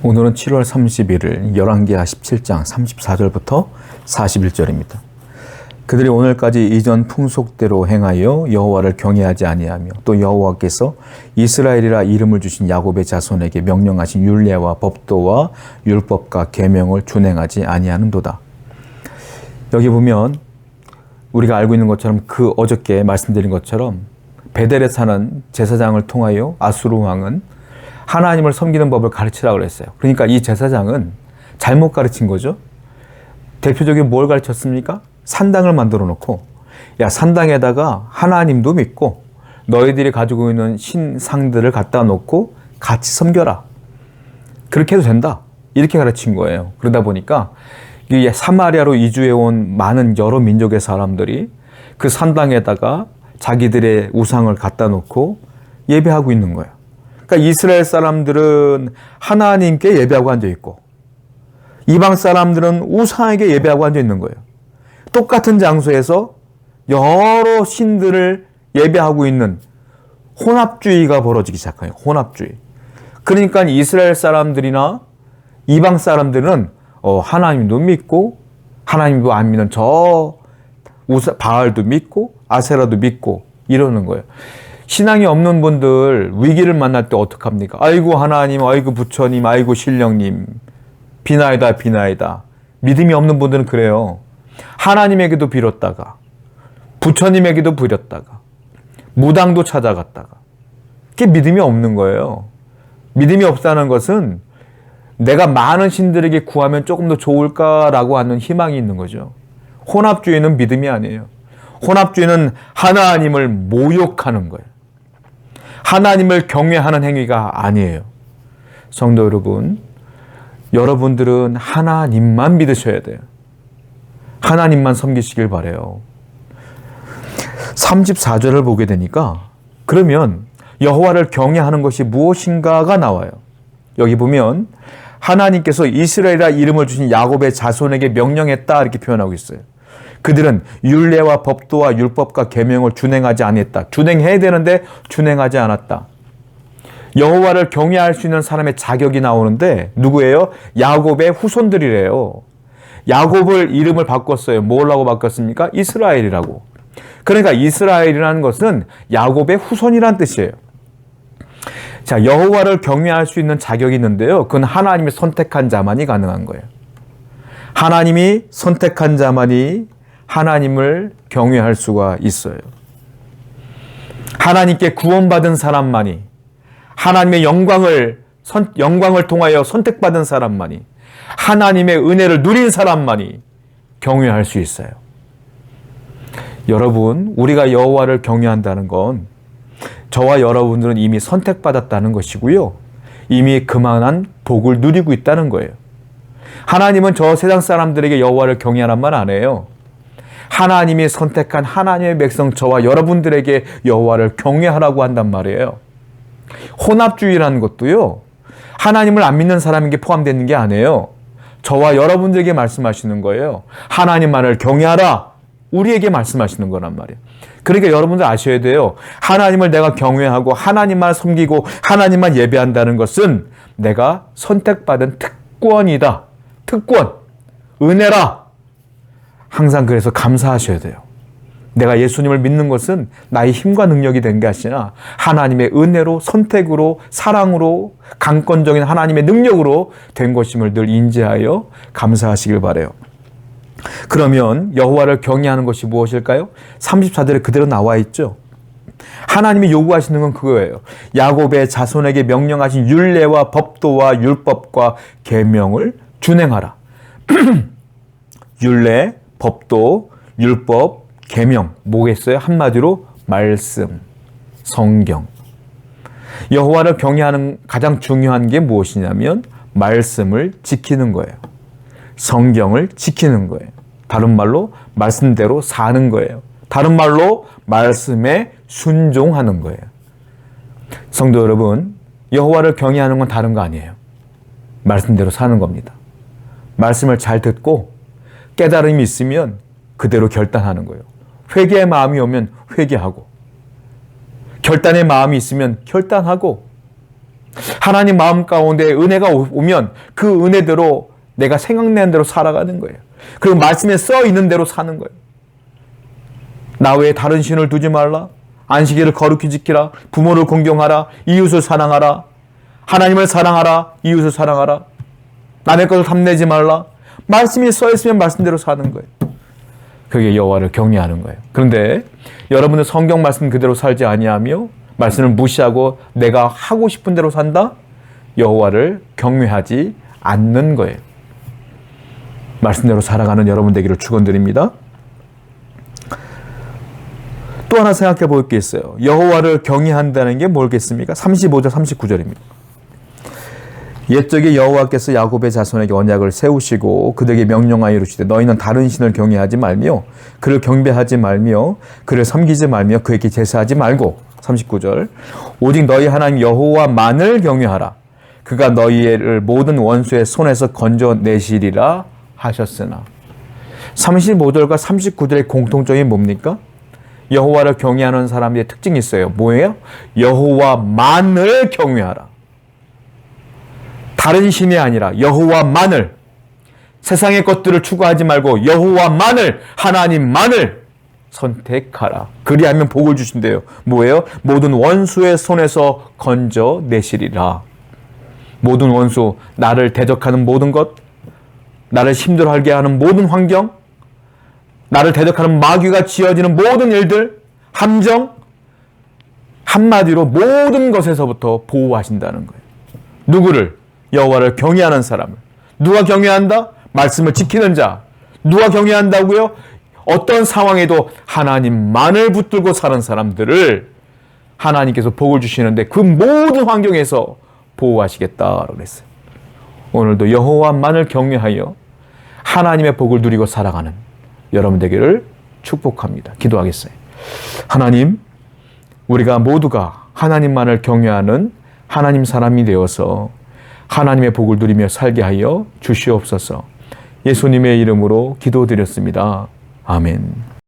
오늘은 7월 31일 열왕기하 17장 34절부터 41절입니다. 그들이 오늘까지 이전 풍속대로 행하여 여호와를 경외하지 아니하며 또 여호와께서 이스라엘이라 이름을 주신 야곱의 자손에게 명령하신 율례와 법도와 율법과 계명을 준행하지 아니하는도다. 여기 보면 우리가 알고 있는 것처럼 어저께 말씀드린 것처럼 베델에 사는 제사장을 통하여 아수르 왕은 하나님을 섬기는 법을 가르치라고 그랬어요. 그러니까 이 제사장은 잘못 가르친 거죠. 대표적인 뭘 가르쳤습니까? 산당을 만들어 놓고, 야, 산당에다가 하나님도 믿고 너희들이 가지고 있는 신상들을 갖다 놓고 같이 섬겨라. 그렇게 해도 된다. 이렇게 가르친 거예요. 그러다 보니까 이 사마리아로 이주해 온 많은 여러 민족의 사람들이 그 산당에다가 자기들의 우상을 갖다 놓고 예배하고 있는 거예요. 그러니까 이스라엘 사람들은 하나님께 예배하고 앉아 있고 이방 사람들은 우상에게 예배하고 앉아 있는 거예요. 똑같은 장소에서 여러 신들을 예배하고 있는 혼합주의가 벌어지기 시작해요. 혼합주의. 그러니까 이스라엘 사람들이나 이방 사람들은 하나님도 믿고 하나님도 안 믿는 저 바알도 믿고 아세라도 믿고 이러는 거예요. 신앙이 없는 분들 위기를 만날 때 어떡합니까? 아이고 하나님, 아이고 부처님, 아이고 신령님, 비나이다 비나이다. 믿음이 없는 분들은 그래요. 하나님에게도 빌었다가 부처님에게도 빌었다가 무당도 찾아갔다가 그게 믿음이 없는 거예요. 믿음이 없다는 것은 내가 많은 신들에게 구하면 조금 더 좋을까라고 하는 희망이 있는 거죠. 혼합주의는 믿음이 아니에요. 혼합주의는 하나님을 모욕하는 거예요. 하나님을 경외하는 행위가 아니에요. 성도 여러분, 여러분들은 하나님만 믿으셔야 돼요. 하나님만 섬기시길 바라요. 34절을 보게 되니까 그러면 여호와를 경외하는 것이 무엇인가가 나와요. 여기 보면 하나님께서 이스라엘이라 이름을 주신 야곱의 자손에게 명령했다 이렇게 표현하고 있어요. 그들은 율례와 법도와 율법과 계명을 준행하지 않았다. 준행해야 되는데 준행하지 않았다. 여호와를 경외할 수 있는 사람의 자격이 나오는데 누구예요? 야곱의 후손들이래요. 야곱을 이름을 바꿨어요. 뭐라고 바꿨습니까? 이스라엘이라고. 그러니까 이스라엘이라는 것은 야곱의 후손이란 뜻이에요. 자, 여호와를 경외할 수 있는 자격이 있는데요. 그건 하나님이 선택한 자만이 가능한 거예요. 하나님이 선택한 자만이 하나님을 경외할 수가 있어요. 하나님께 구원받은 사람만이, 하나님의 영광을 통하여 선택받은 사람만이, 하나님의 은혜를 누린 사람만이 경외할 수 있어요. 여러분, 우리가 여호와를 경외한다는 건 저와 여러분들은 이미 선택받았다는 것이고요. 이미 그만한 복을 누리고 있다는 거예요. 하나님은 저 세상 사람들에게 여호와를 경외하란 말 안 해요. 하나님이 선택한 하나님의 백성 저와 여러분들에게 여호와를 경외하라고 한단 말이에요. 혼합주의라는 것도요. 하나님을 안 믿는 사람에게 포함되는 게 아니에요. 저와 여러분들에게 말씀하시는 거예요. 하나님만을 경외하라. 우리에게 말씀하시는 거란 말이에요. 그러니까 여러분들 아셔야 돼요. 하나님을 내가 경외하고 하나님만 섬기고 하나님만 예배한다는 것은 내가 선택받은 특권이다. 특권, 은혜라. 항상 그래서 감사하셔야 돼요. 내가 예수님을 믿는 것은 나의 힘과 능력이 된 게 아니라 하나님의 은혜로, 선택으로, 사랑으로, 강권적인 하나님의 능력으로 된 것임을 늘 인지하여 감사하시길 바라요. 그러면 여호와를 경외하는 것이 무엇일까요? 34절에 그대로 나와 있죠. 하나님이 요구하시는 건 그거예요. 야곱의 자손에게 명령하신 율례와 법도와 율법과 계명을 준행하라. 율례, 법도, 율법, 계명 뭐겠어요? 한마디로 말씀, 성경. 여호와를 경외하는 가장 중요한 게 무엇이냐면 말씀을 지키는 거예요. 성경을 지키는 거예요. 다른 말로 말씀대로 사는 거예요. 다른 말로 말씀에 순종하는 거예요. 성도 여러분, 여호와를 경외하는 건 다른 거 아니에요. 말씀대로 사는 겁니다. 말씀을 잘 듣고 깨달음이 있으면 그대로 결단하는 거예요. 회개의 마음이 오면 회개하고 결단의 마음이 있으면 결단하고 하나님 마음 가운데 은혜가 오면 그 은혜대로 내가 생각나는 대로 살아가는 거예요. 그리고 말씀에 써 있는 대로 사는 거예요. 나 외에 다른 신을 두지 말라. 안식일을 거룩히 지키라. 부모를 공경하라. 이웃을 사랑하라. 하나님을 사랑하라. 이웃을 사랑하라. 남의 것을 탐내지 말라. 말씀이 써 있으면 말씀대로 사는 거예요. 그게 여호와를 경외하는 거예요. 그런데 여러분은 성경 말씀 그대로 살지 아니하며 말씀을 무시하고 내가 하고 싶은 대로 산다? 여호와를 경외하지 않는 거예요. 말씀대로 살아가는 여러분 되기를 축원드립니다. 또 하나 생각해 볼 게 있어요. 여호와를 경외한다는 게 뭘겠습니까? 35절 39절입니다. 옛적에 여호와께서 야곱의 자손에게 언약을 세우시고 그들에게 명령하여 이르시되 너희는 다른 신을 경외하지 말며 그를 경배하지 말며 그를 섬기지 말며 그에게 제사하지 말고 39절 오직 너희 하나님 여호와만을 경외하라. 그가 너희를 모든 원수의 손에서 건져내시리라 하셨으나 35절과 39절의 공통점이 뭡니까? 여호와를 경외하는 사람들의 특징이 있어요. 뭐예요? 여호와만을 경외하라. 다른 신이 아니라 여호와만을, 세상의 것들을 추구하지 말고 여호와만을, 하나님만을 선택하라. 그리하면 복을 주신대요. 뭐예요? 모든 원수의 손에서 건져내시리라. 모든 원수, 나를 대적하는 모든 것, 나를 힘들어하게 하는 모든 환경, 나를 대적하는 마귀가 지어지는 모든 일들, 함정, 한마디로 모든 것에서부터 보호하신다는 거예요. 누구를? 여호와를 경외하는 사람을. 누가 경외한다? 말씀을 지키는 자. 누가 경외한다고요? 어떤 상황에도 하나님만을 붙들고 사는 사람들을 하나님께서 복을 주시는데 그 모든 환경에서 보호하시겠다라고 그랬어요. 오늘도 여호와만을 경외하여 하나님의 복을 누리고 살아가는 여러분 되기를 축복합니다. 기도하겠어요. 하나님, 우리가 모두가 하나님만을 경외하는 하나님 사람이 되어서 하나님의 복을 누리며 살게 하여 주시옵소서. 예수님의 이름으로 기도드렸습니다. 아멘.